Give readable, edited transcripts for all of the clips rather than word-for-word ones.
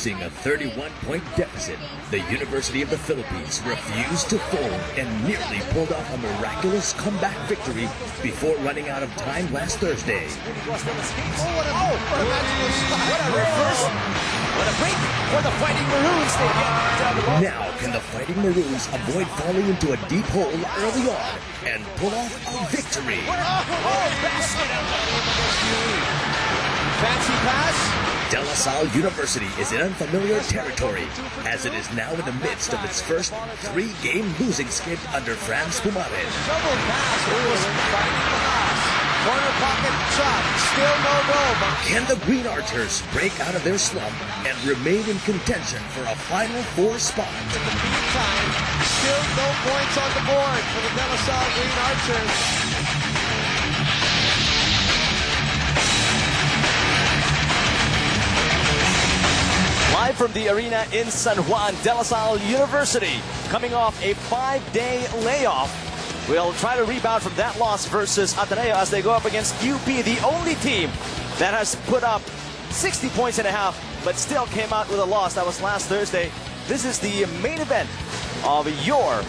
Facing a 31-point deficit, the University of the Philippines refused to fold and nearly pulled off a miraculous comeback victory before running out of time last Thursday. What a magical spot. What a reversal. What a break for the Fighting Maroons. They get the ball. Now can the Fighting Maroons avoid falling into a deep hole early on and pull off a victory? Basket. Fancy pass. De La Salle University is in unfamiliar territory as it is now in the midst of its first 3-game losing skid under Franz Pumares. Double pass. It was fighting the pass. Corner pocket shot. Still no goal. Can the Green Archers break out of their slump and remain in contention for a Final Four spot? In the meantime, still no points on the board for the De La Salle Green Archers. Live from the arena in San Juan, De La Salle University, coming off a 5-day layoff, will try to rebound from that loss versus Ateneo as they go up against UP, the only team that has put up 60 points and a half, but still came out with a loss. That was last Thursday. This is the main event of your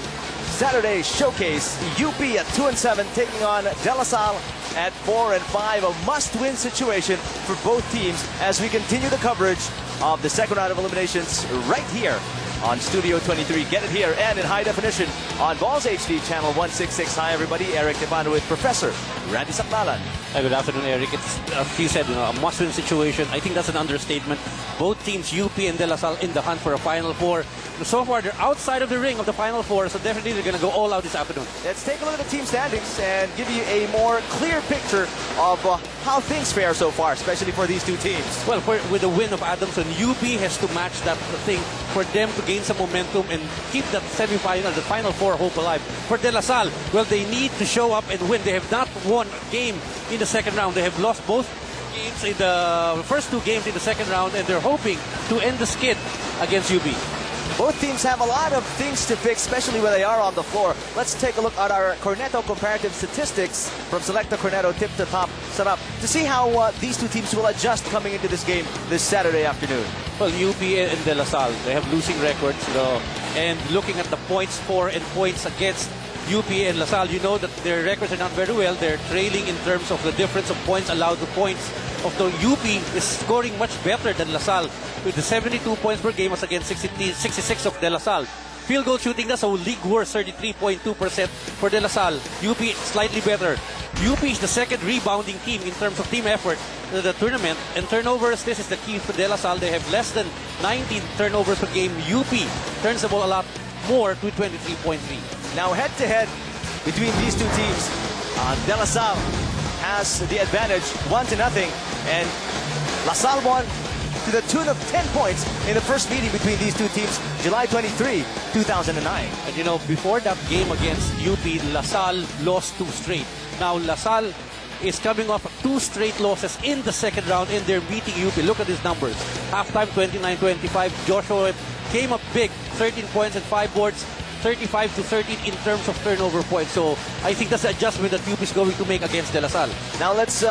Saturday showcase. UP at 2-7 taking on De La Salle at 4-5. A must-win situation for both teams as we continue the coverage of the second round of eliminations right here on Studio 23. Get it here and in high definition on Balls HD channel 166. Hi everybody, Eric Tepano with Professor Randy Saklalan. Hi, good afternoon, Eric. It's, as you said, a must-win situation. I think that's an understatement. Both teams, UP and De La Salle, in the hunt for a Final Four. So far, they're outside of the ring of the Final Four, so definitely they're going to go all out this afternoon. Let's take a look at the team standings and give you a more clear picture of how things fare so far, especially for these two teams. Well, with the win of Adamson, UP has to match that thing for them to gain some momentum and keep that semifinal, the Final Four hope alive. For De La Salle, well, they need to show up and win. They have not won a game in the second round. They have lost both games in the first 2 games in the second round, and they're hoping to end the skid against UP. Both teams have a lot of things to fix, especially when they are on the floor. Let's take a look at our Corneto comparative statistics from Selecta Corneto Tip to Top Setup to see how these two teams will adjust coming into this game this Saturday afternoon. Well, UP and De La Salle, they have losing records, and looking at the points for and points against UP and La Salle, you know that their records are not very well. They're trailing in terms of the difference of points allowed to points. Of the UP is scoring much better than La Salle with the 72 points per game as against 66 of De La Salle. Field goal shooting, that's a league worst 33.2% for De La Salle. UP slightly better. UP is the second rebounding team in terms of team effort to the tournament. And turnovers, this is the key for De La Salle. They have less than 19 turnovers per game. UP turns the ball a lot more to 23.3. Now head-to-head between these two teams, De La Salle has the advantage 1-0, and La Salle won to the tune of 10 points in the first meeting between these two teams, July 23, 2009. And you know, before that game against UP, La Salle lost 2 straight. Now La Salle is coming off 2 straight losses in the second round, and they're beating UP. Look at these numbers. Halftime 29-25. Joshua came up big, 13 points and 5 boards. 35 to 13 in terms of turnover points. So I think that's the adjustment that UP is going to make against De La Salle. Now let's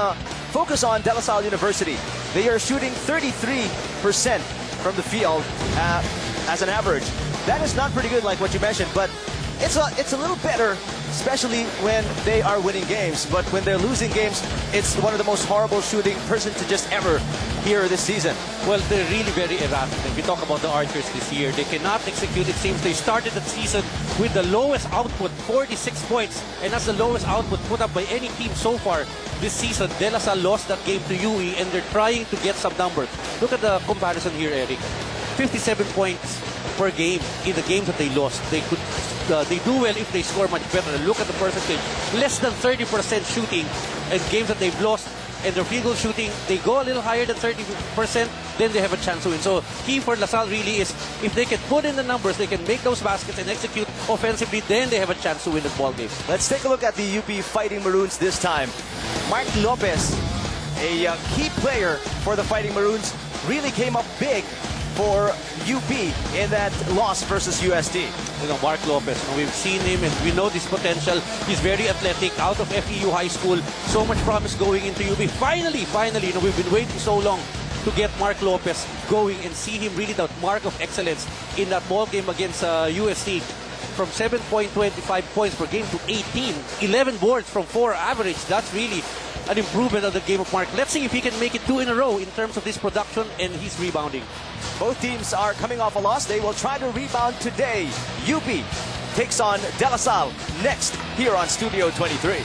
focus on De La Salle University. They are shooting 33% from the field as an average. That is not pretty good like what you mentioned, but it's a little better, especially when they are winning games. But when they're losing games, it's one of the most horrible shooting percentages to just ever hear this season. Well, they're really very erratic. If you talk about the Archers this year, they cannot execute. It seems they started the season with the lowest output, 46 points. And that's the lowest output put up by any team so far this season. De La Salle lost that game to UE, and they're trying to get some numbers. Look at the comparison here, Eric. 57 points per game in the games that they lost. They do well if they score much better. Look at the percentage. Less than 30% shooting in games that they've lost. And their field goal shooting, they go a little higher than 30%, then they have a chance to win. So key for La Salle really is if they can put in the numbers, they can make those baskets and execute offensively, then they have a chance to win this ball game. Let's take a look at the UP Fighting Maroons this time. Mark Lopez, a key player for the Fighting Maroons, really came up big for UP in that loss versus UST. You know, Mark Lopez, we've seen him and we know this potential. He's very athletic, out of FEU High School. So much promise going into UP. Finally, you know, we've been waiting so long to get Mark Lopez going and see him really the mark of excellence in that ball game against UST. From 7.25 points per game to 18. 11 boards from 4 average. That's really an improvement of the game of Mark. Let's see if he can make it 2 in a row in terms of this production and his rebounding. Both teams are coming off a loss. They will try to rebound today. UP takes on De La Salle next here on Studio 23.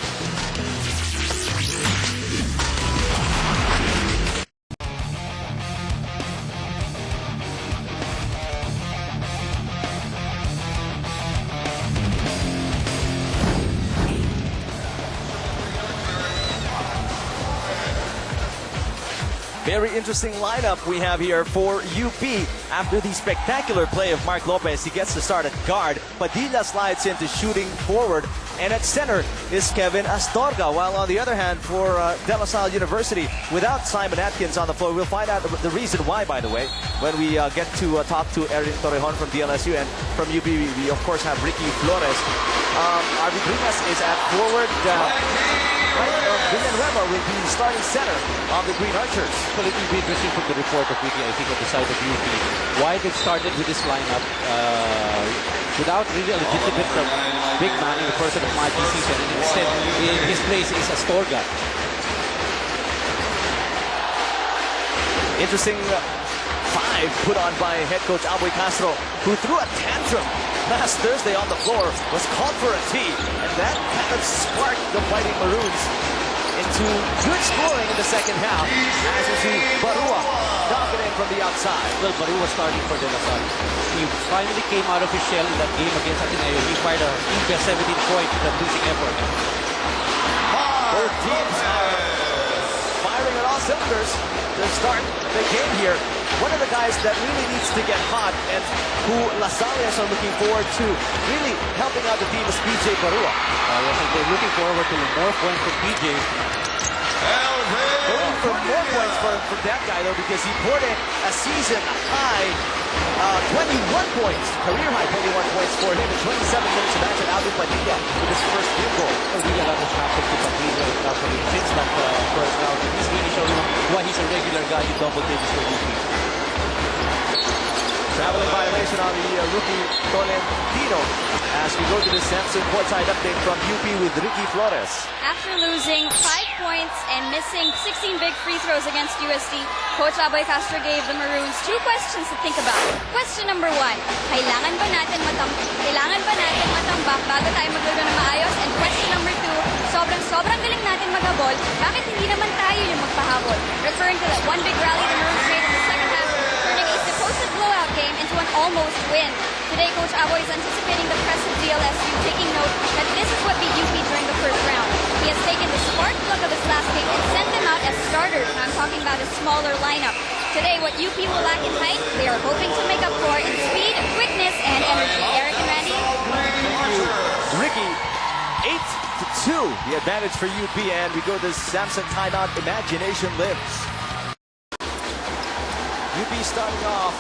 Very interesting lineup we have here for UP. After the spectacular play of Mark Lopez, he gets to start at guard. Padilla slides into shooting forward. And at center is Kevin Astorga. While on the other hand, for De La Salle University, without Simon Atkins on the floor, we'll find out the reason why, by the way, when we get to talk to Erin Torrejon from DLSU. And from UP, we of course have Ricky Flores. Arvid Rimas is at forward. Villanueva will be starting center of the Green Archers. Well, it will be interesting from the report of Ricky, I think, on the side of UP, why they've started with this lineup without really a legitimate big man in the person of Mikey Season, and instead in his place is Astorga. Interesting five put on by head coach Aboy Castro, who threw a tantrum last Thursday on the floor, was called for a tee, and that kind of sparked the Fighting Maroons into good scoring in the second half, as you see Barua knocking in from the outside. Well, Barua starting for De La Salle. He finally came out of his shell in that game against Ateneo. He fired a 17-point with a losing effort. Both teams are firing on all cylinders to start the game here. One of the guys that really needs to get hot and who Lasalias are looking forward to really helping out the team is PJ Barua. Yes, and they're looking forward to more points from PJ. Looking for more points for that guy, though, because he poured in a season high 21 points, career high 21 points for him in 27 minutes of action. Alvin Padilla with his first field goal. Well, really a lot has happened to Padilla since that first round. He's really shown why he's a regular guy in double digits for UP. Traveling violation on the rookie Tolentino as we go to the Samson courtside update from UP with Ricky Flores. After losing 5 points and missing 16 big free throws against USD, Coach Aboy Castro gave the Maroons 2 questions to think about. Question number 1, kailangan ba natin matambak bago tayo maglaro ng maayos? And question number 2, sobrang galing natin maghabol, bakit hindi naman tayo yung magpahabol? Referring to that one big rally the Maroons made in the second half, turning a supposed blowout game into an almost win. Today, Coach Aboy is anticipating the press of DLSU, taking note that this is what beat UP during the first round. He has taken the spark plug of his last game and sent them out as starters. I'm talking about a smaller lineup. Today, what UP will lack in height, they are hoping to make up for in speed, quickness, and energy. Eric and Randy? Thank you, Ricky. 8-2, the advantage for UP, and we go to Samson timeout. Imagination lives. UP starting off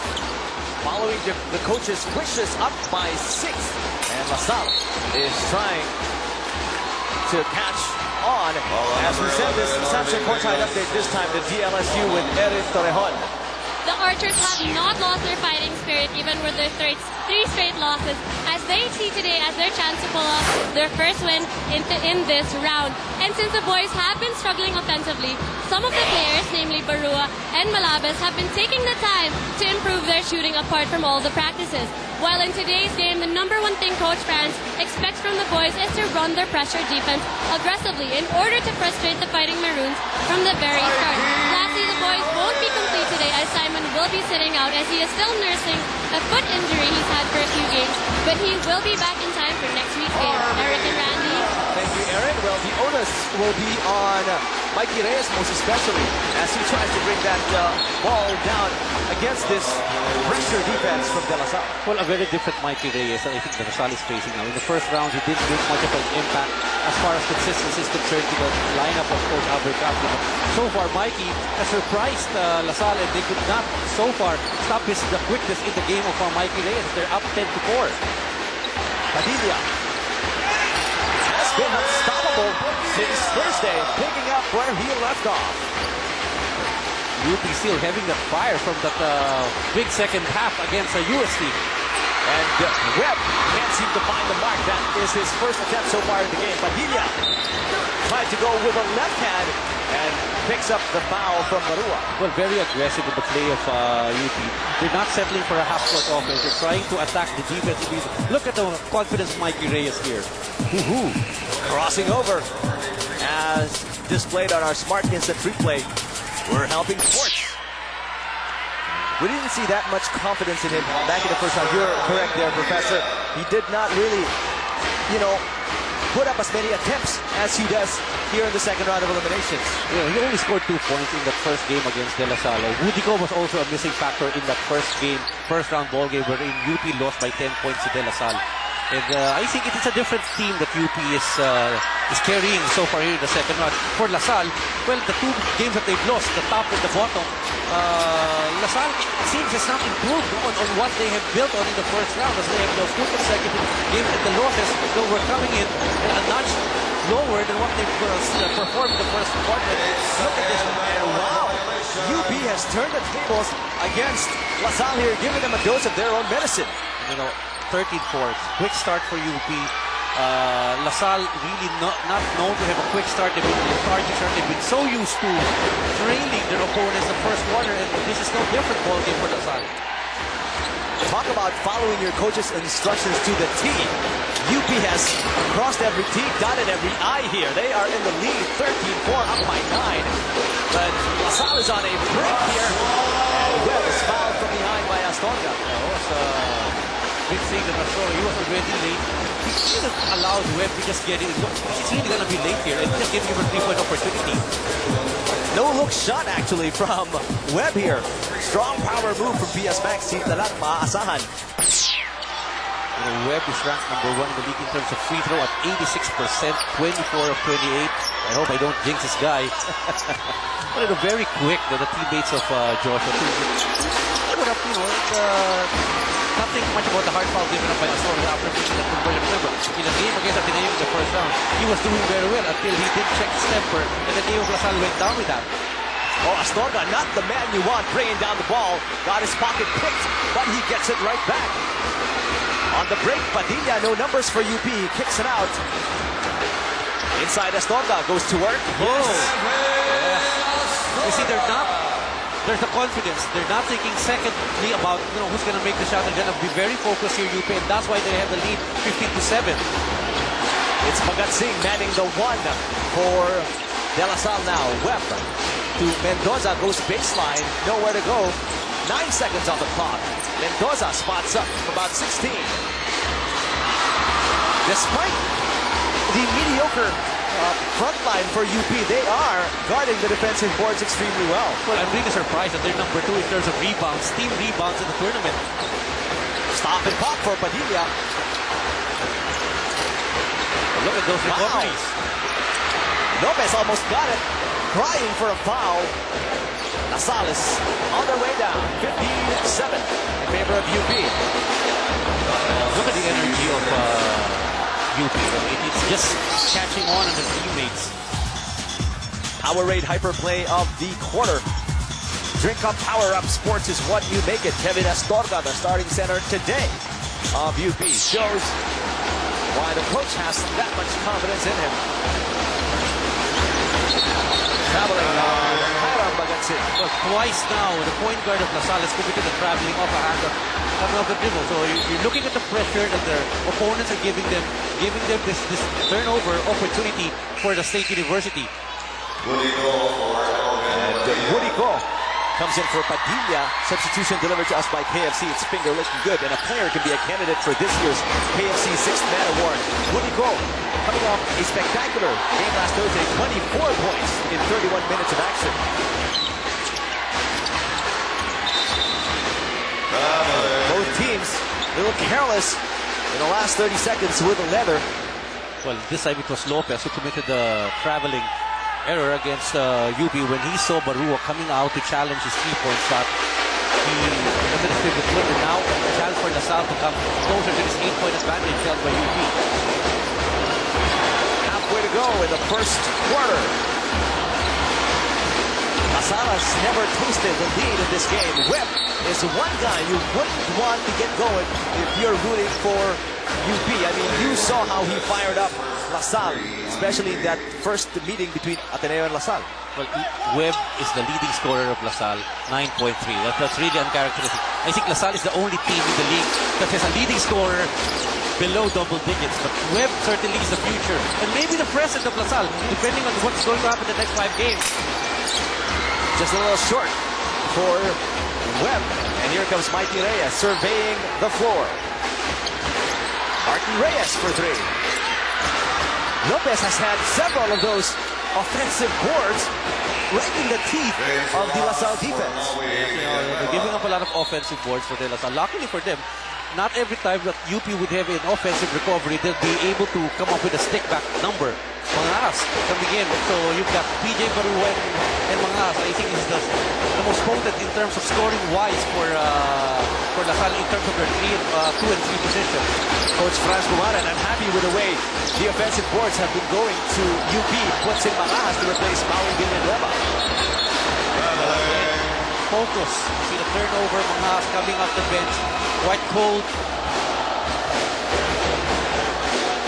following the coach's wishes, up by 6. And LaSalle is trying to catch on. As we said, this Samson courtside update, this time the DLSU with Erin Torrejon. The Archers have not lost their fighting spirit even with their 3 straight losses, as they see today as their chance to pull off their first win in this round. And since the boys have been struggling offensively, some of the players, namely Barua and Malabes, have been taking the time to improve their shooting apart from all the practices. While in today's game, the number one thing Coach Franz expects from the boys is to run their pressure defense aggressively in order to frustrate the Fighting Maroons from the very start. Lastly, the boys won't be complete today as Simon will be sitting out as he is still nursing a foot injury he's had for a few games, but he will be back in time for next week's game. Eric and Randy. Thank you, Erin. Well, the onus will be on Mikey Reyes, most especially, as he tries to bring that ball down against this pressure defense from De La Salle. Well, a very different Mikey Reyes that I think De La Salle is facing now. In the first round, he didn't make much of an impact as far as consistency is concerned to the lineup of Coach Albert Castro. So far, Mikey has surprised La Salle, and they could not, so far, stop the quickness in the game of Mikey Reyes. They're up 10-4. Padilla has been unstoppable since Thursday, picking up where he left off. UP still having that fire from that big second half against UST. And Webb can't seem to find the mark. That is his first attempt so far in the game. Padilla tried to go with a left hand and picks up the foul from Marua. Well, very aggressive in the play of UP. They're not settling for a half-court offense. They're trying to attack the defensive piece. Look at the confidence of Mikey Reyes here. Crossing over as displayed on our Smart Instant Replay. We're helping sports. We didn't see that much confidence in him back in the first round. You're correct there, Professor. He did not really, put up as many attempts as he does here in the second round of eliminations. Yeah, he only scored 2 points in that first game against De La Salle. Wudico was also a missing factor in that first round ball game, wherein UP lost by 10 points to De La Salle. And I think it is a different team that UP is carrying so far here in the second round. For La Salle, well, the 2 games that they've lost, the top and the bottom, La Salle, it seems, has not improved on what they have built on in the first round, as they have lost 2 consecutive games, and the losses, though, were coming in a notch lower than what they've performed in the first quarter. Look at this one. And wow, UP has turned the tables against La Salle here, giving them a dose of their own medicine. 13-4. Quick start for UP. La Salle really not known to have a quick start. They've been lethargic. They've been so used to trailing their opponents the first quarter, and this is no different ball game for La Salle. Talk about following your coach's instructions to the T. UP has crossed every T, dotted every I here. They are in the lead, 13-4, up by 9. But La Salle is on a break here. And Webb is fouled from behind by Astorga. That was big thing that Astorga, he was already late. He should have allowed Webb to just get it. He's really going to be late here and just give him a 3-point opportunity. No look shot actually from Webb here. Strong power move from PS Max. Hindi lang maaasahan. Webb is ranked number 1 in the league in terms of free throw at 86%, 24 of 28. I hope I don't jinx this guy. But very quick, the teammates of Joshua. Put up, nothing much about the hard foul given up by Astorga after making that conversion. Remember, in a game against Ateneo in the first round, he was doing very well until he did check his temper, and the game of La Salle went down with that. Oh, Astorga, not the man you want, bringing down the ball. Got his pocket picked, but he gets it right back. On the break, Padilla, no numbers for UP, kicks it out. Inside Astorga, goes to work. Yes. You see, there's the confidence. They're not thinking secondly about who's going to make the shot. They're going to be very focused here, UP, and that's why they have the lead 15-7. It's Pagat Singh manning the 1 for De La Salle now. Webb to Mendoza, goes baseline, nowhere to go. 9 seconds on the clock. Mendoza spots up from about 16. Despite the mediocre front line for UP, they are guarding the defensive boards extremely well. Well, I'm really surprised that they're number 2 in terms of rebounds, team rebounds in the tournament. Stop and pop for Padilla. Look at those recoveries. Lopez almost got it, crying for a foul. La Salle on their way down, 15-7 in favor of UP. Look at the energy of UP. It's just catching on the teammates. Powerade hyperplay of the quarter. Drink Up Power Up Sports is what you make it. Kevin Astorga, the starting center today of UP, shows why the coach has that much confidence in him. Traveling well, twice now, the point guard of La Salle has committed the traveling off a hand of the dribble. So you're looking at the pressure that their opponents are giving them this turnover opportunity for the State University. Wudico comes in for Padilla. Substitution delivered to us by KFC. It's finger looking good, and a player can be a candidate for this year's KFC 6th Man Award. Wudico coming off a spectacular game last Thursday, 24 points in 31 minutes of action. Both teams a little careless in the last 30 seconds with the leather. Well, this time it was Lopez who committed the traveling error against UP when he saw Barua coming out to challenge his 3-point shot. He doesn't fit the foot, and now a chance for La Salle to come closer to this 8-point advantage held by UP. Halfway to go in the first quarter. La LaSalle has never tasted the lead in this game. Webb is one guy you wouldn't want to get going if you're rooting for UP. I mean, you saw how he fired up LaSalle, especially in that first meeting between Ateneo and LaSalle. Well, Webb is the leading scorer of LaSalle, 9.3. That's really uncharacteristic. I think LaSalle is the only team in the league that has a leading scorer below double digits. But Webb certainly is the future. And maybe the present of LaSalle, depending on what's going to happen in the next 5 games. Just a little short for Webb. And here comes Mikey Reyes surveying the floor. Martin Reyes for 3. Lopez has had several of those offensive boards right in the teeth of the LaSalle defense. They're giving up a lot of offensive boards for the LaSalle. Luckily for them, not every time that UP would have an offensive recovery, they'll be able to come up with a stick back number. Mangas coming in. So you've got PJ Baruen and Mangas. I think is the most potent in terms of scoring wise for LaSalle in terms of their 2 and 3 positions. Coach Franz Gumaran, I'm happy with the way the offensive boards have been going to UP. Puts in Mangas to replace Maui Villanueva. Focus. See the turnover. Mangas coming off the bench. Quite cold.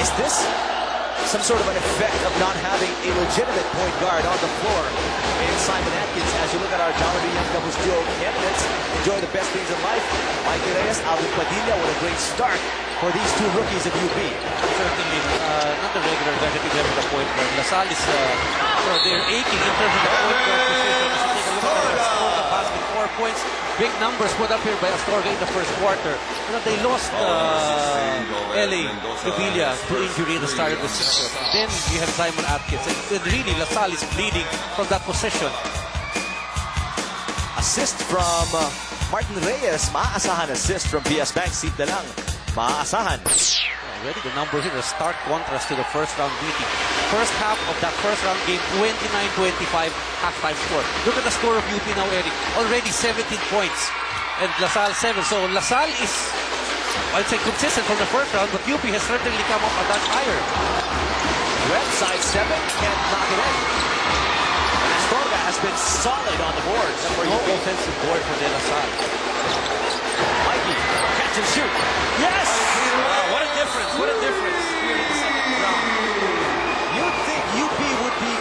Is this some sort of an effect of not having a legitimate point guard on the floor in Simon Atkins? As you look at our Jollibee Young Doubles Duo candidates, enjoy the best things in life. Mikey Reyes, Alvin Padilla, what a great start for these 2 rookies of UP. Certainly not the regular negative level of point guard. LaSalle is, they're aching in terms of the point guard position. As you take a look at their score, the basket, 4 points. Big numbers put up here by Astorga in the first quarter. They lost LA Sevilla to injury at the start of the season. Then you have Simon Atkins. And really, LaSalle is bleeding from that position. Assist from Martin Reyes. Maaasahan assist from PS Bank. Simple lang. Maaasahan. Already the numbers here, a stark contrast to the first round meeting. First half of that first round game, 29-25 halftime score. Look at the score of UP now, Eric. Already 17 points. And LaSalle 7. So LaSalle is, I'd say, consistent from the first round, but UP has certainly come up a touch higher. Webb side 7, can't knock it in. And Astorga has been solid on the boards. No offensive board for De La Salle. Mikey, catch and shoot. Yes! Wow, what a difference. What a difference here in the second round. You'd think UP would be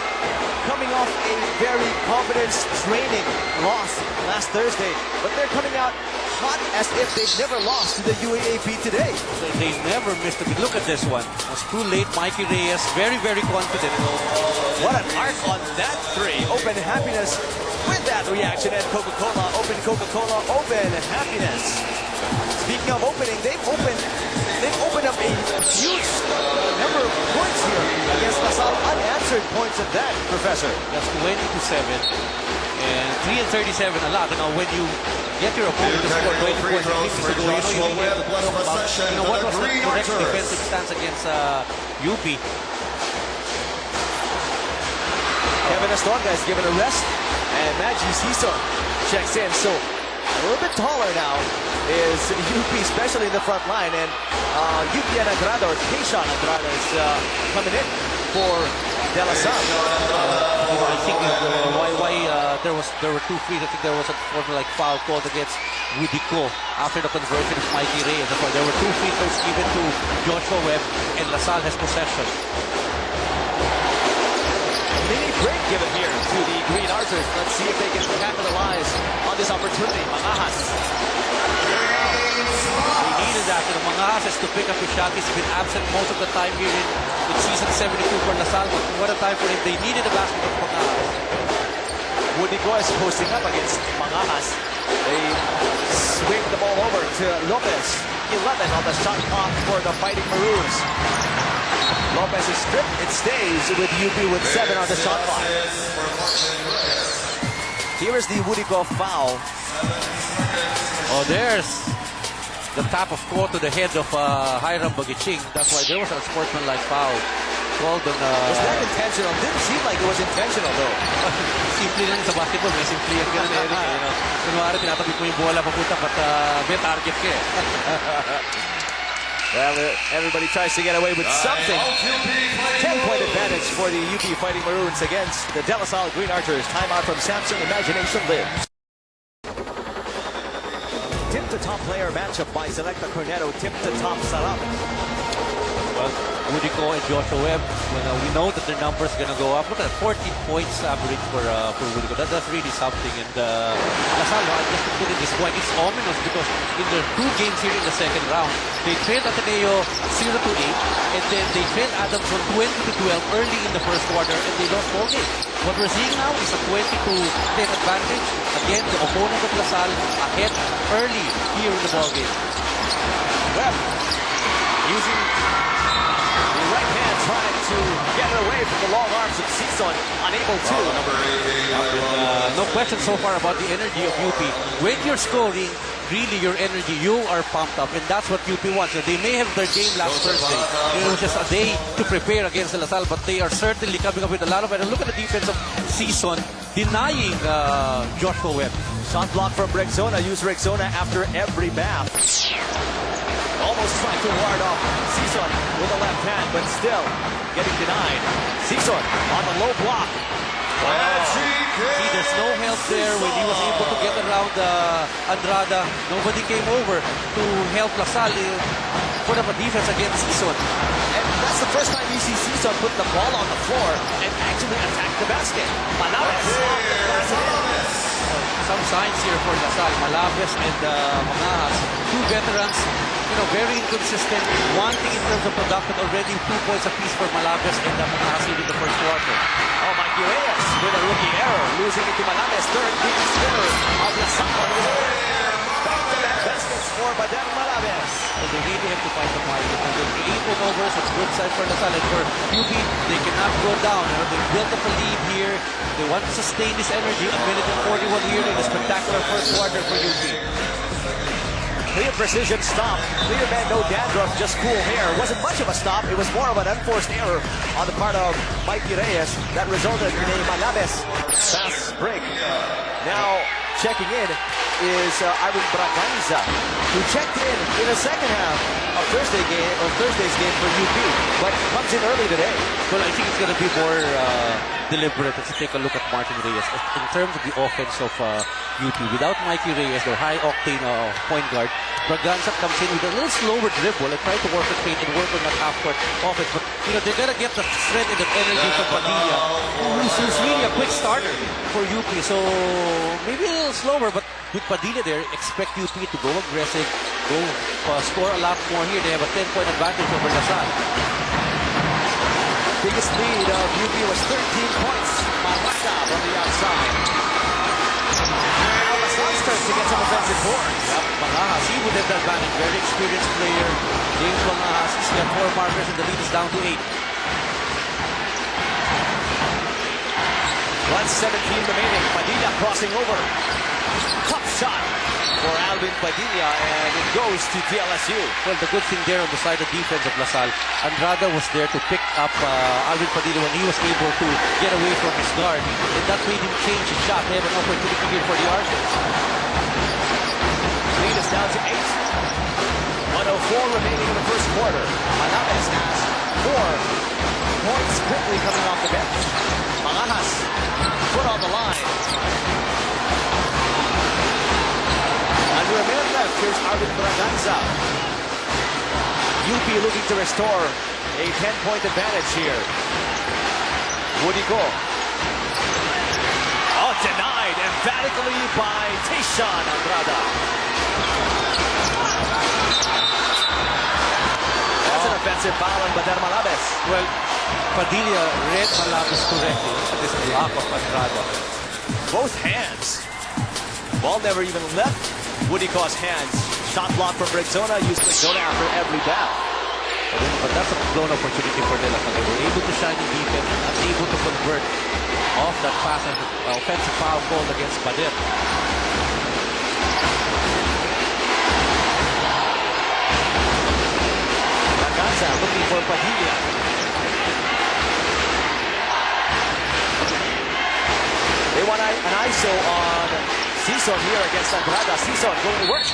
coming off a very confidence-draining loss last Thursday, but they're coming out hot as if they've never lost to the UAAP today. They never missed a beat. Look at this one. It was too late. Mikey Reyes, very, very confident. What an arc on that 3. Open Happiness with that reaction at Coca-Cola. Open Coca-Cola, open Happiness. Speaking of opening, they've opened up a huge number of points here against LaSalle. Unanswered points at that, Professor. That's 20-7 and 3 and 37 a lot. Now, when you get your opponent to score 20 points, what was the correct defensive stance against UP? Kevin Astorga is given a rest, and Maggie Cison checks in. So a little bit taller now is UP, especially in the front line, and UP Andrada, or Keishan Andrada, is coming in for De La Salle. I think there were 2 frees. I think there was a foul called against Wudico after the conversion of Mikey Reyes. There were 2 free throws given to Joshua Webb, and LaSalle has possession. Mini break given here to the Green Archers. Let's see if they can capitalize on this opportunity. Mangas. They needed that. Mangas has to pick up his shot. He's been absent most of the time here in season 72 for LaSalle. But what a time for him. They needed a basket of Mangas. Wudico is posting up against Mangas. They swing the ball over to Lopez. 11 on the shot clock for the Fighting Maroons. Lopez is stripped. It stays with UP with 7 on the shot clock. Here is the Wudico foul. Oh, there's the tap of court to the head of Hiram Bagiching. That's why there was a sportsmanlike foul called on... Was that intentional? Didn't seem like it was intentional though. Simple lang sa basketball. May simple yan ganun, Eric. Kunwari, tinatabi mo yung bola papunta, but may target ka eh. Well, everybody tries to get away with something. 10-point advantage for the UP Fighting Maroons against the De La Salle Green Archers. Timeout from Samsung. Imagination lives. Tip-to-top player matchup by Selecta Cornetto. Tip-to-top Sarap. Well, Wudico and Joshua Webb, we know that their numbers are going to go up. Look at that, 14 points average for Wudico. That's really something. And La Salle, just to put it this point, it's ominous because in their 2 games here in the second round, they trailed Ateneo 0-8, and then they trailed Adamson 20-12 early in the first quarter, and they lost 4 games. What we're seeing now is a 20-10 advantage. Again, the opponent of La Salle ahead early here in the ballgame. Webb using the right hand, trying to get it away from the long arms of Season, unable to. No question so far about the energy of UP. When you're scoring, really your energy, you are pumped up, and that's what UP wants. They may have their game last Thursday. It was just a day to prepare against La Salle, but they are certainly coming up with a lot of energy. Look at the defense of Season denying Joshua Webb. Shot block from Rexona. Use Rexona after every bath. Almost trying to ward off Season with the left hand, but still getting denied. Season on the low block. See, there's no help there when he was able to get around Andrada. Nobody came over to help La Salle put up a defense against Season. And that's the first time you see Season put the ball on the floor and actually attack the basket. Malaves off the glass. Some signs here for La Salle. Malaves and Mangahas, 2 veterans, very inconsistent. One thing in terms of production, already 2 points apiece for Malaves and Mangahas in the first quarter. Oh, Mikey Reyes with a rookie error, losing it to Malaves, third leading scorer of La Salle. Back-to-back baskets for Badem Malaves. So they really have to fight the market. And with 8 turnovers, it's a good side for La Salle. And for UP, they cannot go down. They built up a lead here. They want to sustain this energy. A minute and 41 here in a spectacular first quarter for UP. Clear precision stop. Clear man, no dandruff, just cool hair. It wasn't much of a stop. It was more of an unforced error on the part of Mikey Reyes that resulted in a Malaves fast break. Now checking in is Arvin Braganza, who checked in the second half of Thursday's game for UP, but comes in early today. Well, I think it's going to be more deliberate. Let's take a look at Martin Reyes. In terms of the offense of UP, without Mikey Reyes, their high-octane point guard, Braganza comes in with a little slower dribble and try to work the paint and work on that half-court offense. But, they're going to get the strength and the energy from Padilla, who's really a quick starter for UP. So, maybe a little slower, but with Padilla there, expect UP to go aggressive, go score a lot more here. They have a 10-point advantage over La Salle. Biggest lead of UP was 13 points. Marata from the outside. Now La Salle's turn to get some offensive boards. Yep, Mangahas, he would have the advantage. Very experienced player. James Mangahas, he's got 4 markers and the lead is down to 8. 1:17 remaining. Padilla crossing over. Top shot for Alvin Padilla, and it goes to DLSU. Well, the good thing there on the side of defense of La Salle, Andrada was there to pick up Alvin Padilla when he was able to get away from his guard, and that made him change his shot. They have an opportunity here for the Archers. Lead is down to 8. 1:04 remaining in the first quarter. Malaves has 4 points quickly coming off the bench. Mangahas, foot on the line. Under a minute left, here's Arvin Braganza. UP looking to restore a 10-point advantage here. Wudico. Oh, denied emphatically by Tayshawn Andrada. That's an offensive foul on Badem Malaves. Well, Padilla read Malaves correctly. This block of Andrada. Both hands. Ball never even left Wudico's hands. Shot block from Rexona. Used Rexona after every bat. But that's a blown opportunity for De La Salle. They were able to shine in defense and unable to convert off that pass and offensive foul called against Badem. Braganza looking for Padilla. They want an ISO on Season here against Andrada. Season going to work.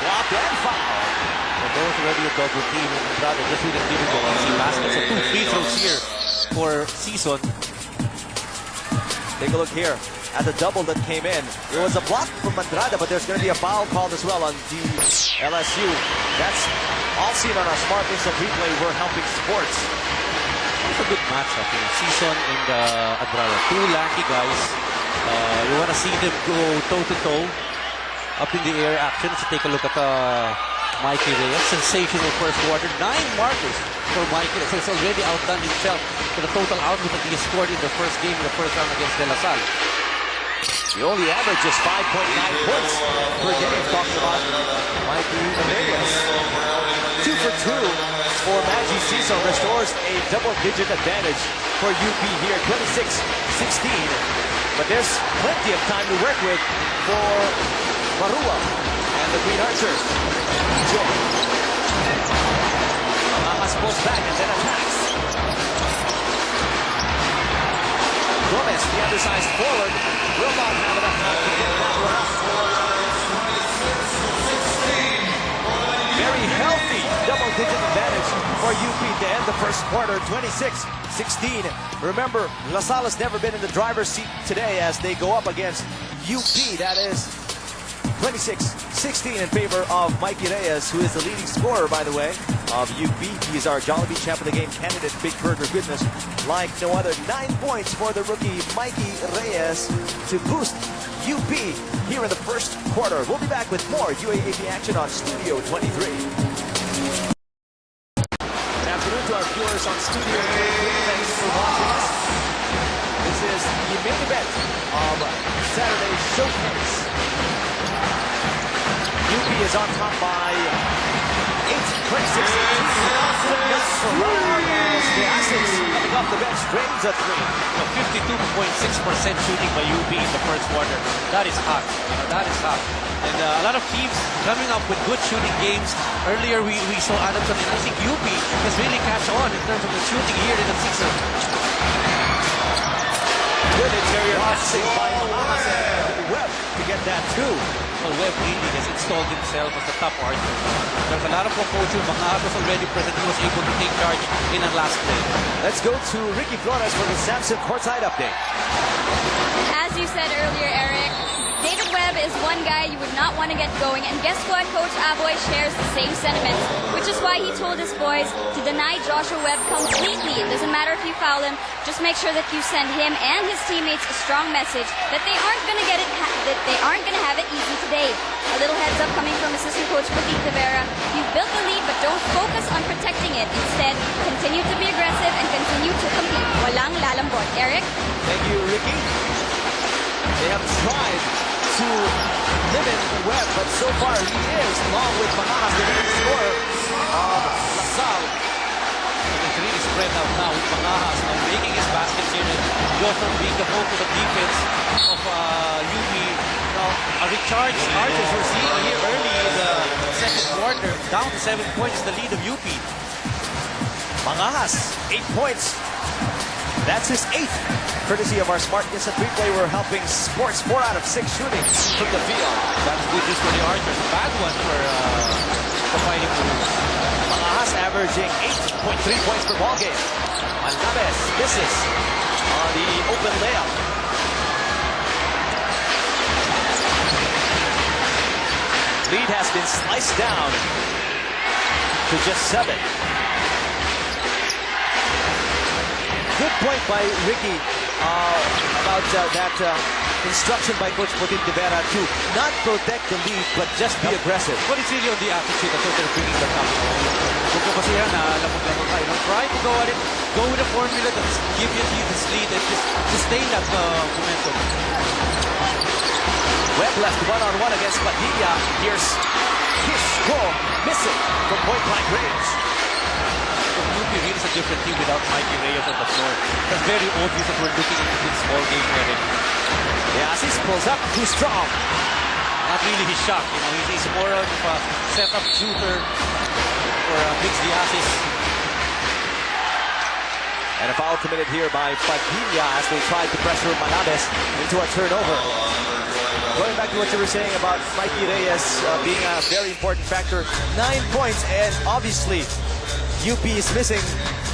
Blocked and foul. there was already a double team. And Andrade just with a didn't go easy basket. So 2 free throws here for Season. Take a look here at the double that came in. It was a block from Andrade, but there's going to be a foul called as well on DLSU. That's all seen on our Smart Instant Replay. We're helping sports. It's a good matchup. Season and Andrade. 2 lanky guys. You want to see them go toe-to-toe. Up in the air action. So take a look at Mikey Reyes. Sensational first quarter. 9 markers for Mikey. So it's already outdone himself for the total output that he scored in the first game, in the first round against De La Salle. The only average is 5.9 points per game. Talking about Mikey Reyes. 2 for 2 for Maggie Ciso. Restores a double-digit advantage for UP here. 26-16. But there's plenty of time to work with for Marua and the Green Archers. Mamas pulls back and then attacks. Gomez, the undersized forward, will not have enough time to get that one off. Very healthy double-digit advantage for UP to end the first quarter, 26-16. Remember, La Salle has never been in the driver's seat today as they go up against UP. That is 26-16 in favor of Mikey Reyes, who is the leading scorer, by the way, of UP. He is our Jollibee Champ of the Game candidate, Big Burger goodness, like no other. 9 points for the rookie Mikey Reyes to boost UP here in the first quarter. We'll be back with more UAAP action on Studio 23. Good afternoon to our viewers on Studio 23. Thanks for watching us. This is the main event of Saturday's showcase. UP is on top by 8, 26-18. The Asics coming off the bench drains a 3. 52.6% shooting by UP in the first quarter. That is hot. That is hot. And a lot of teams coming up with good shooting games. Earlier we saw Adamson, and I think UP has really catch on in terms of the shooting here in the season. Good interior passing by Webb to get that 2. Well, Webb really has installed himself as the top archer. There's a lot of composure. Mangahat was already present. He was able to take charge in the last play. Let's go to Ricky Flores for the Samson courtside update. As you said earlier, Eric, David Webb is one guy you would not want to get going. And guess what? Coach Aboy shares the same sentiments, which is why he told his boys to deny Joshua Webb completely. It doesn't matter if you foul him. Just make sure that you send him and his teammates a strong message that they aren't going to have it easy today. A little heads up coming from assistant coach Petit Rivera. You've built the lead, but don't focus on protecting it. Instead, continue to be aggressive and continue to compete. Walang lalambot. Eric? Thank you, Ricky. They have tried to limit Webb, but so far he is, along with Mangahat, the leading scorer of La Salle. It's really spread out now with Mangahat making his baskets here and Jotham being the hope of the defense of UP. Now, a recharged Archers we're seeing here early in the second quarter, down to 7 points, the lead of UP. Mangahat, 8 points. That's his 8th. Courtesy of our Smart Instant Replay, we're helping sports 4 out of 6 shooting from the field. That's good news for the Archers. Bad one for the Fighting Maroons. Mangahat averaging 8.3 points per ball game. Alnaves misses on the open layup. Lead has been sliced down to just 7. Good point by Ricky about that instruction by Coach Petit Rivera to not protect the lead, but just be aggressive. But it's really on the attitude that's what they're bringing the top. Huwag ka basihan na lamog-lamog kayo. Try to go at it. Go with a formula that gives you this lead and just sustain that momentum. Webb left one-on-one against Padilla. Here's Kisco missing from point-blank range. UP really is a different team without Mikey Reyes on the floor. It's very obvious that we're looking into this small game already. The Asis pulls up too strong. Not really his shot. He's more of a setup shooter for Mix the Asis. And a foul committed here by Padilla as they tried to pressure Manaves into a turnover. Going back to what you were saying about Mikey Reyes being a very important factor. 9 points, and obviously UP is missing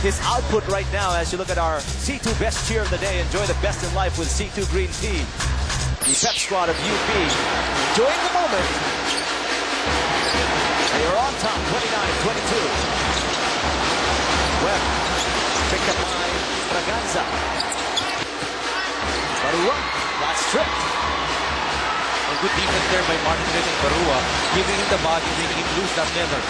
his output right now. As you look at our C2 best cheer of the day, enjoy the best in life with C2 Green Tea. The pep squad of UP enjoying the moment. They are on top, 29-22. Webb picked up by Braganza. Barua got stripped. A good defense there by Martin Reyes and Barua, giving him the body, making him lose that leather.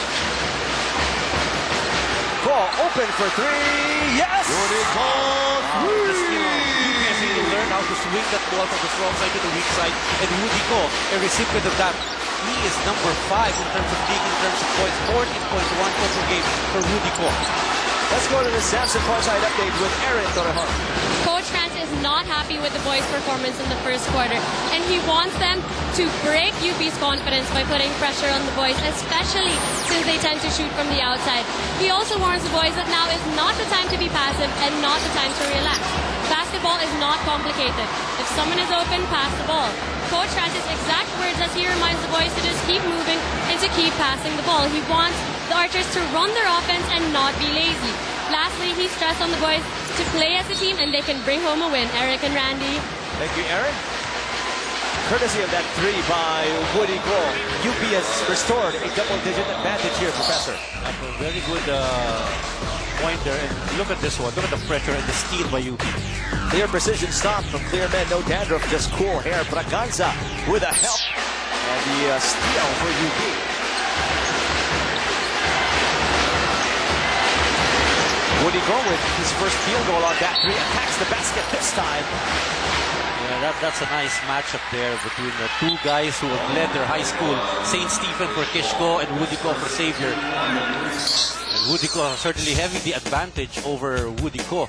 Ball open for three. Yes! The skill of UP to learn how to swing that ball from the strong side to the weak side. And Woody Ko, a recipient of that. He is number 5 in terms of league, in terms of points. 14.1 points per game for Woody Ko. Let's go to the Samson courtside update with Aaron Torrejon. Coach France is not happy with the boys' performance in the first quarter, and he wants them to break UP's confidence by putting pressure on the boys, especially since they tend to shoot from the outside. He also warns the boys that now is not the time to be passive and not the time to relax. Basketball is not complicated. If someone is open, pass the ball. Coach France's exact words as he reminds the boys to just keep moving and to keep passing the ball. He wants the Archers to run their offense and not be lazy. Lastly, he stressed on the boys to play as a team and they can bring home a win. Eric and Randy. Thank you, Aaron. Courtesy of that three by Woody Ko, UP has restored a double-digit advantage here, Professor. A very good point there. And look at this one. Look at the pressure and the steal by UP. Clear precision stop from clear men. No dandruff, just cool hair. Braganza with a help. And the steal for UP. Woody Ko with his first field goal on that three. Attacks the basket this time. Yeah, that's a nice matchup there between the two guys who have led their high school. St. Stephen for Kishko and Woody Ko for Xavier. And Woody Ko certainly having the advantage over Woody Ko.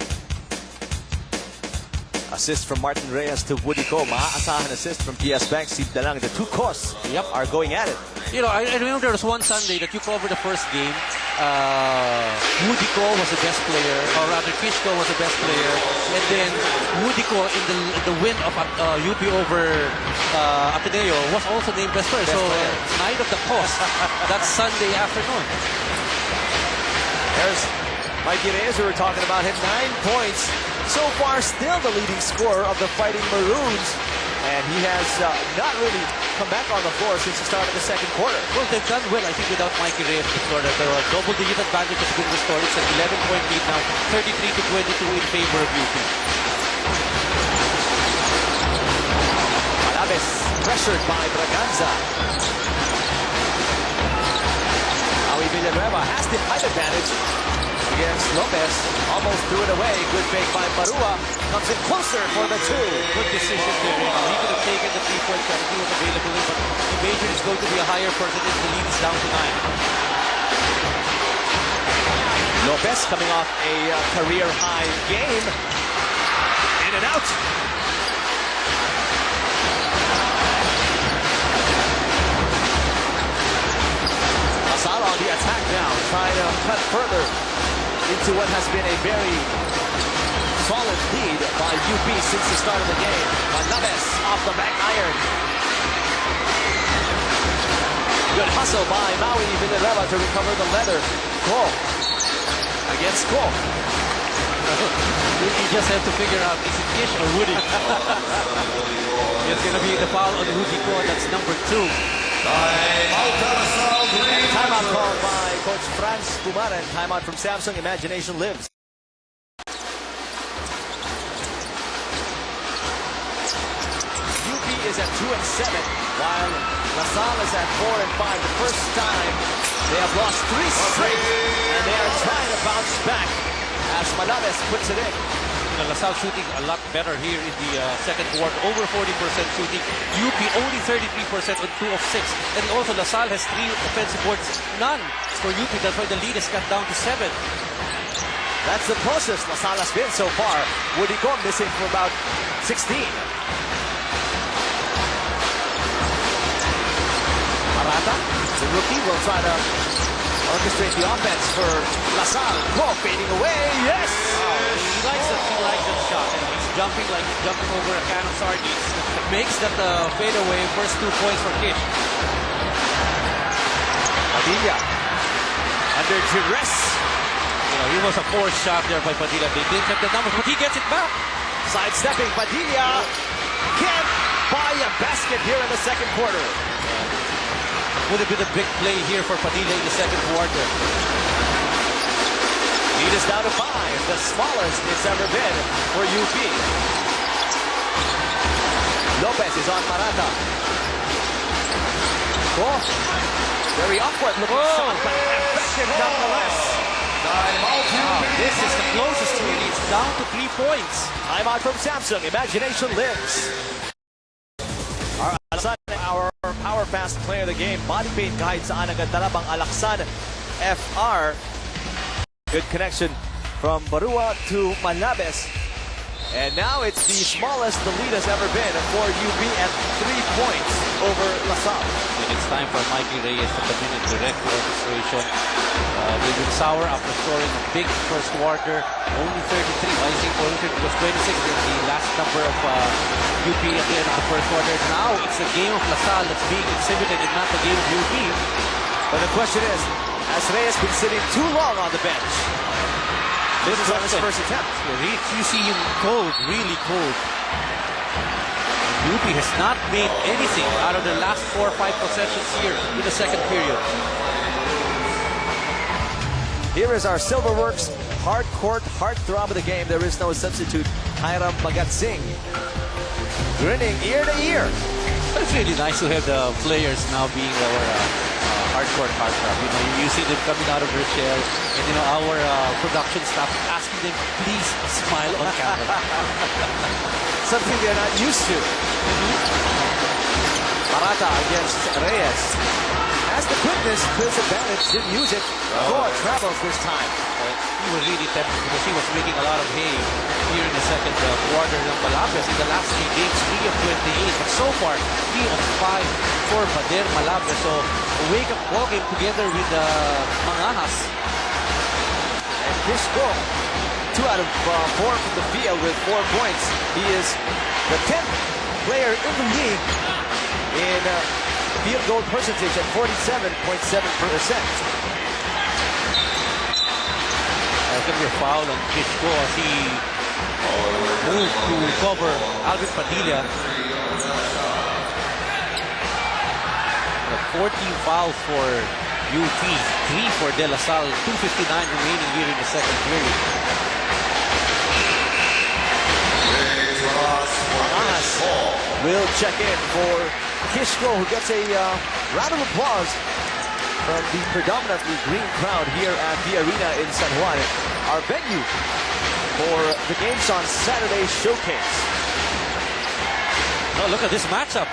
Assist from Martin Reyes to Woody Ko. Maaasahan assist from PS Bank. Steve Dalang. The two Kos are going at it. You know, I remember there was one Sunday that you covered the first game. Woody Ko was the best player, or rather Kishko was the best player, and then Woody Ko in the win of UP over Ateneo was also named best player. So night of the Kos, that's Sunday afternoon. There's Mikey Reyes, we were talking about him, 9 points. So far, still the leading scorer of the Fighting Maroons. And he has not really come back on the floor since the start of the second quarter. Well, they've done well, I think, without Mikey Reyes in Florida. The double-digit advantage has been restored. It's an 11-point lead now, 33-22 in favor of UP. Malaves pressured by Braganza. Awi Villanueva has the height advantage against Lopez. Almost threw it away. Good fake by Barua. Comes in closer for the two. Good decision there. He could have taken the 3-point shot if he was available, but the major is going to be a higher percentage. The lead is down to 9. Lopez coming off a career-high game. In and out. Asal on the attack now, trying to cut further into what has been a very solid lead by UP since the start of the game. Malaves off the back iron. Good hustle by Maui Villanueva to recover the leather. Ko against Ko. You just have to figure out, is it Kish or Woody? It's going to be the foul on Woody Ko. That's number 2. Timeout called by Coach Franz Kumaran. Timeout from Samsung. Imagination lives. UP is at 2-7, while LaSalle is at 4-5. The first time they have lost 3 straight, and they are trying to bounce back as Malaves puts it in. LaSalle shooting a lot better here in the second quarter, over 40% shooting. UP only 33% on 2 of 6. And also LaSalle has 3 offensive boards, none for UP. That's why the lead is cut down to 7. That's the closest LaSalle has been so far. Woody Ko missing for about 16. Arata, the rookie, will try to orchestrate the offense for LaSalle. Whoa, fading away. Yes! He likes that shot. And he's jumping like he's jumping over a can of sardines. Makes that fadeaway. First 2 points for Kish. Padilla under duress. You know, he was a forced shot there by Padilla. They didn't have the numbers, but he gets it back. Sidestepping, Padilla can't buy a basket here in the second quarter. Would have been a big play here for Padilla in the second quarter. Lead is down to 5, the smallest it's ever been for UP. Lopez is on Marata. Oh, very awkward looking shot, but effective nonetheless. This is the closest really. It's down to 3 points. Timeout from Samsung. Imagination lives. Our power fast player of the game. Body paint kahit saan ang talabang Alaksan FR. Good connection from Barua to Malabes. And now it's the smallest the lead has ever been for UP at 3 points over LaSalle. And it's time for Mikey Reyes to come in and direct the orchestration. They've been sour after scoring a big first quarter. Only 33. I think it was 26 in the last number of UP at the end of the first quarter. Now it's the game of LaSalle that's being exhibited and not the game of UP. But the question is, has Reyes been sitting too long on the bench? This is on his first attempt. You see him cold, really cold. UP has not made anything out of the last 4 or 5 possessions here in the second period. Here is our Silverworks hard court heartthrob of the game. There is no substitute. Hiram Magatsing grinning ear to ear. It's really nice to have the players now being our hardcore heartthrob. You know, you see them coming out of their shell, and you know our production staff asking them, please smile on camera. Something they're not used to. Marata against Reyes. Has the quickness to his advantage, didn't use it. Goa travels this time. He was really tempted because he was making a lot of hay here in the second quarter ng Malabes. In the last 3 games, 3 of 28. But so far, 3 of 5 for Bader Malabes. So a wake-up ball game together with Mangahas. And Kishko, 2 out of 4 from the field with 4 points. He is the 10th player in the league in field goal percentage at 47.7%. There's going to be a foul on Kishko as he moved to cover Alvin Padilla. 14 fouls for UP, 3 for De La Salle, 2:59 remaining here in the second period. Mangahas will check in for Kishko, who gets a round of applause from the predominantly green crowd here at the arena in San Juan, our venue for the games on Saturday showcase. Oh, look at this matchup.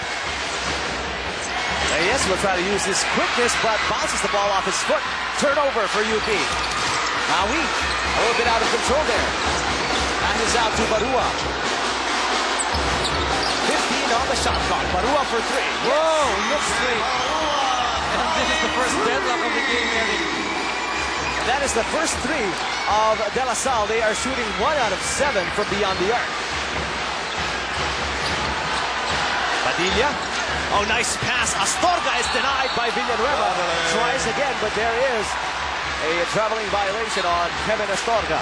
Reyes will try to use his quickness, but bounces the ball off his foot. Turnover for UP. Maui, a little bit out of control there. Passes out to Barua. 15 on the shot clock. Barua for 3. Whoa, looks straight. And this is the first deadlock of the game, Eric. And that is the first 3 of De La Salle. They are shooting 1 out of 7 from beyond the arc. Padilla. Oh, nice pass. Astorga is denied by Villanueva. Tries again, but there is a traveling violation on Kevin Astorga.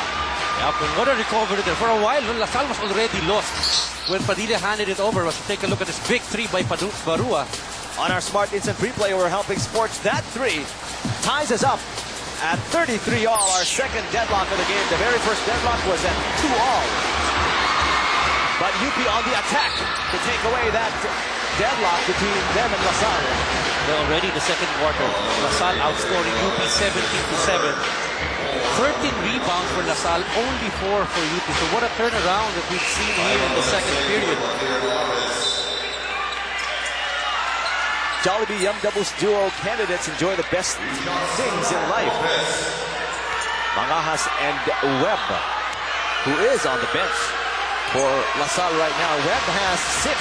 Yep, and what a recovery there. For a while, La Salle was already lost when Padilla handed it over. Let's take a look at this big 3 by Barua. On our Smart Instant Replay, we're helping sports. That 3 ties us up at 33 all. Our second deadlock of the game. The very first deadlock was at 2 all. But UP on the attack to take away that deadlock between them and LaSalle. They're already in the second quarter. LaSalle outscoring UP 17-7. 13 rebounds for LaSalle, only 4 for UP. So what a turnaround that we've seen here in the second period. Jollibee Yum Doubles Duo candidates enjoy the best things in life. Mangahas and Webb, who is on the bench for LaSalle right now. Webb has 6,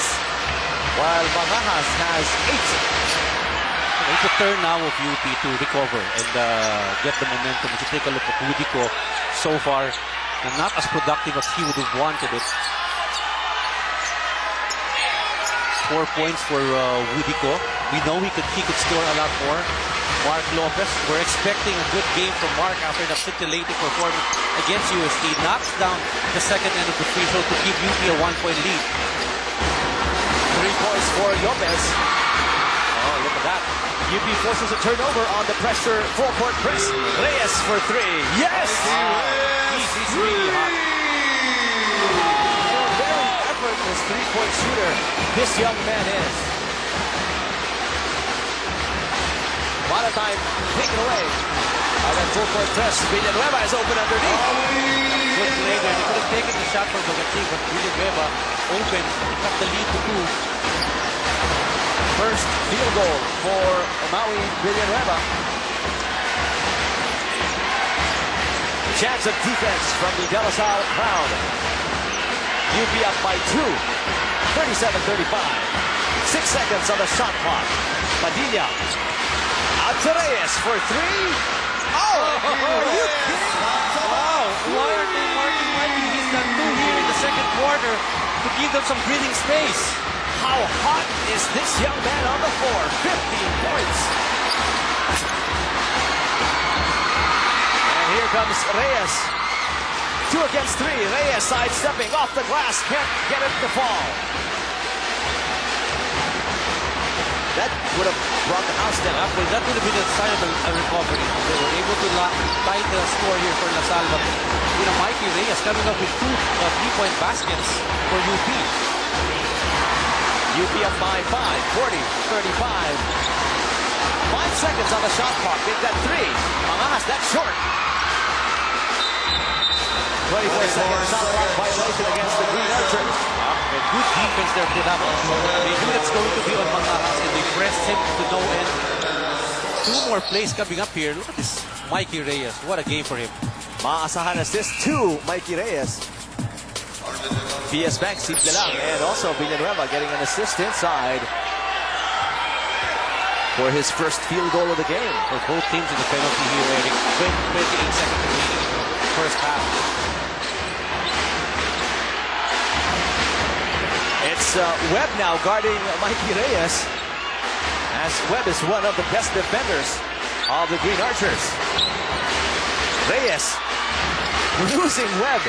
while Mangahas has 8. It's a turn now of UP to recover and get the momentum. If you take a look at Wudico so far, not as productive as he would have wanted it. 4 points for Wudico. We know he could score a lot more. Mark Lopez, we're expecting a good game from Mark after the scintillating performance against UST. Knocks down the second end of the free throw to give UP a 1-point lead. 3 points for Lopez. Oh, look at that. UP forces a turnover on the pressure, full-court press. Reyes for 3. Yes! He's really hot. Very effortless three-point shooter this young man is. Valentine taken away. That full-court press. Villanueva is open underneath. Good play there. They could have taken the shot from Bagatig, but Villanueva open, cut the lead to 2. First field goal for Maui Villanueva. Chance of defense from the De La Salle crowd. UP up by 2. 37-35. 6 seconds on the shot clock. Padilla. Out to Reyes for 3. Oh! Are you kidding? Wow! Why are they marking Mikey? He's done 2 here in the second quarter to give them some breathing space. How hot is this young man on the floor? 15 points. And here comes Reyes. 2 against 3. Reyes sidestepping off the glass. Can't get it to fall. That would have brought the house down. That would have been a sign of a recovery. They were able to tie the score here for La Salle. But, Mikey Reyes coming up with 2 3-point baskets for UP. UP up by 5, 40-35. 5 seconds on the shot clock. They've got 3. Mangas, that's short. 24 seconds shot clock violation against the Green Archers. A good defense there put up. They knew that's going to be on Mangas and they pressed him to no end. 2 more plays coming up here. Look at this Mikey Reyes. What a game for him. Maasahan assist to Mikey Reyes. PS Bank, Steve Delang, and also Villanueva getting an assist inside for his first field goal of the game. For both teams in the penalty here, Eric. 28 seconds remaining first half. It's Webb now guarding Mikey Reyes, as Webb is one of the best defenders of the Green Archers. Reyes losing Webb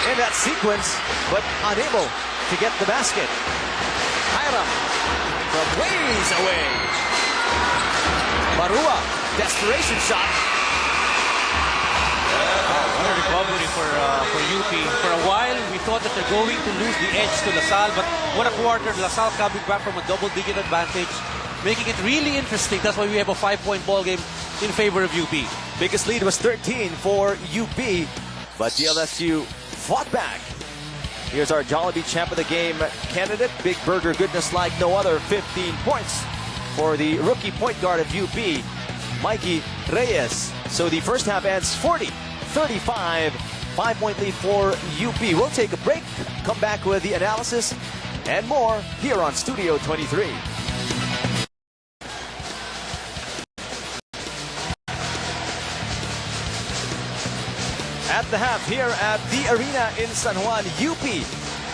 in that sequence, but unable to get the basket. Hiram from ways away. Barua, desperation shot. What a recovery for UP. For a while, we thought that they're going to lose the edge to La Salle, but what a quarter. La Salle coming back from a double-digit advantage, making it really interesting. That's why we have a 5-point ball game in favor of UP. Biggest lead was 13 for UP, but DLSU fought back. Here's our Jollibee Champ of the Game candidate. Big burger goodness like no other. 15 points for the rookie point guard of UP, Mikey Reyes. So the first half ends 40-35. 5-point lead for UP. We'll take a break, come back with the analysis and more here on Studio 23. At the half here at the arena in San Juan, UP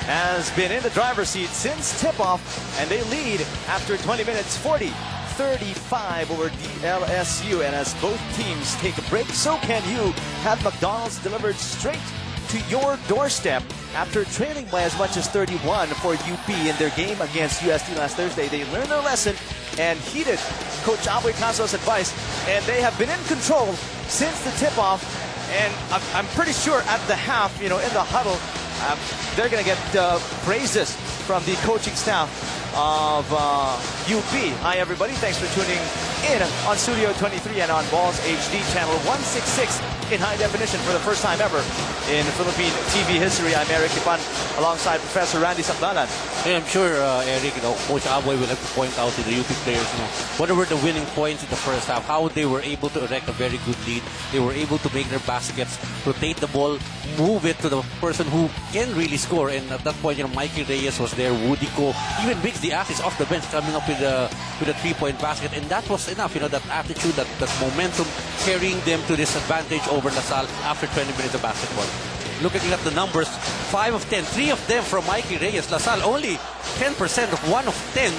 has been in the driver's seat since tip-off, and they lead after 20 minutes, 40-35 over DLSU. And as both teams take a break, so can you. Have McDonald's delivered straight to your doorstep after trailing by as much as 31 for UP in their game against UST last Thursday. They learned their lesson and heeded Coach Aboy Caso's advice, and they have been in control since the tip-off. And I'm pretty sure at the half, in the huddle, they're going to get praises from the coaching staff of UP. Hi, everybody. Thanks for tuning in on Studio 23 and on Balls HD channel 166 in high definition for the first time ever in Philippine TV history. I'm Eric Ipan alongside Professor Randy Sakdalan. Hey, I'm sure, Eric, Coach Aboy will have to point out to the UP players, what were the winning points in the first half, how they were able to erect a very good lead. They were able to make their baskets, rotate the ball, move it to the person who can really score. And at that point, Mikey Reyes was there, Wudico, even Biggs the Ass is off the bench coming up with a 3-point basket. And that was enough. You know, that attitude, that momentum carrying them to this advantage over LaSalle after 20 minutes of basketball. Looking at the numbers, 5 of 10, 3 of them from Mikey Reyes. LaSalle only 10% of 1 of 10.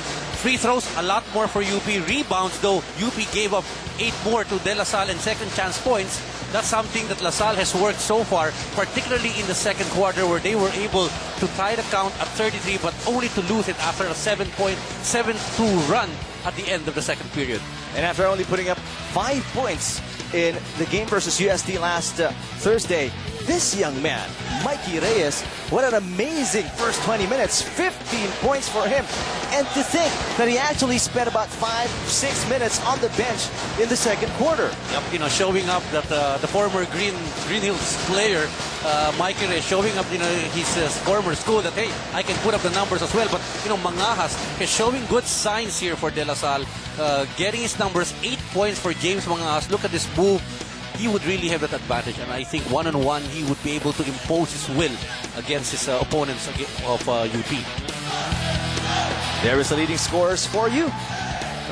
Free throws, a lot more for UP. Rebounds, though, UP gave up 8 more to De La Salle and second chance points. That's something that LaSalle has worked so far, particularly in the second quarter, where they were able to tie the count at 33, but only to lose it after a 7-2 run at the end of the second period. And after only putting up 5 points in the game versus USD last Thursday, this young man, Mikey Reyes, what an amazing first 20 minutes. 15 points for him. And to think that he actually spent about 5-6 minutes on the bench in the second quarter. Yep, you know, showing up that the former Green Hills player, Mikey Reyes, showing up, you know, his former school that, hey, I can put up the numbers as well. But, you know, Mangahas is showing good signs here for De La Salle. Getting his numbers, 8 points for James Mangahas. Look at this move. He would really have that advantage, and I think one-on-one he would be able to impose his will against his opponents of UP. There is the leading scorers for you.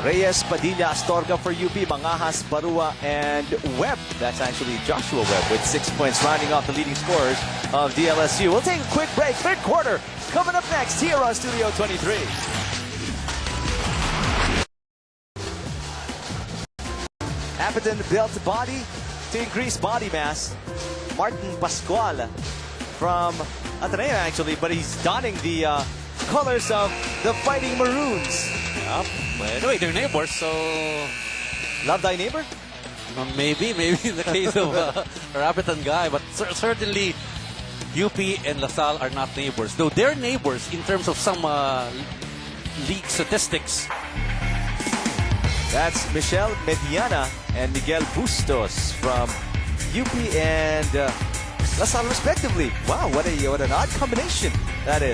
Reyes, Padilla, Astorga for UP, Mangahas, Barua, and Webb. That's actually Joshua Webb with 6 points, rounding off the leading scorers of DLSU. We'll take a quick break. Third quarter coming up next here on Studio 23. Appleton built body to increase body mass. Martin Pascual from Ateneo, actually, but he's donning the colors of the Fighting Maroons. Yep. But anyway, they're neighbors, so Love thy neighbor? maybe in the case of Rapitan guy, but certainly UP and LaSalle are not neighbors, though they're neighbors in terms of some league statistics. That's Michelle Mediana and Miguel Bustos from UP and LaSalle respectively. Wow, what an odd combination that is.